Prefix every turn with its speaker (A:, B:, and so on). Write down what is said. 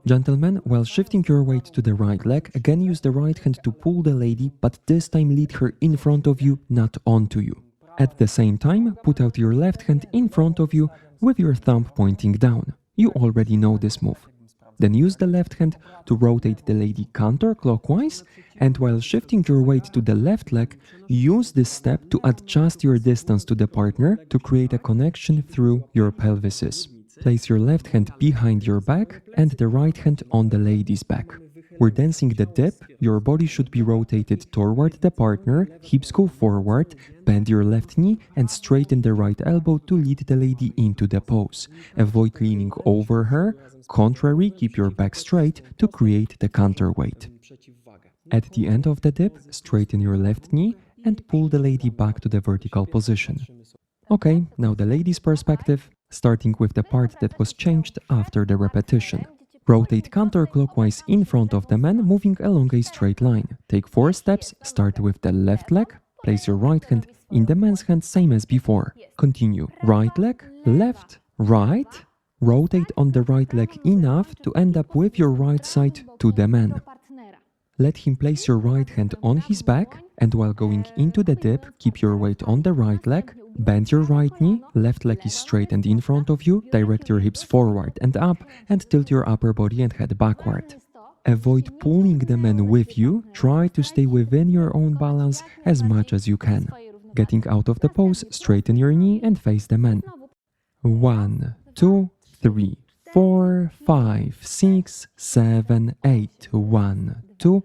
A: Gentlemen, while shifting your weight to the right leg, again use the right hand to pull the lady, but this time lead her in front of you, not onto you. At the same time, put out your left hand in front of you with your thumb pointing down. You already know this move. Then use the left hand to rotate the lady counterclockwise, and while shifting your weight to the left leg, use this step to adjust your distance to the partner to create a connection through your pelvises. Place your left hand behind your back and the right hand on the lady's back. We're dancing the dip, your body should be rotated toward the partner, hips go forward, bend your left knee and straighten the right elbow to lead the lady into the pose. Avoid leaning over her, contrary, keep your back straight to create the counterweight. At the end of the dip, straighten your left knee and pull the lady back to the vertical position. Okay, now the lady's perspective, starting with the part that was changed after the repetition. Rotate counterclockwise in front of the man, moving along a straight line. Take 4 steps, start with the left leg, place your right hand in the man's hand same as before. Continue, right leg, left, right, rotate on the right leg enough to end up with your right side to the man. Let him place your right hand on his back, and while going into the dip, keep your weight on the right leg, bend your right knee, left leg is straight and in front of you, direct your hips forward and up, and tilt your upper body and head backward. Avoid pulling the man with you, try to stay within your own balance as much as you can. Getting out of the pose, straighten your knee and face the man. 1, 2, 3, 4, 5, 6, 7, 8. 1, 2,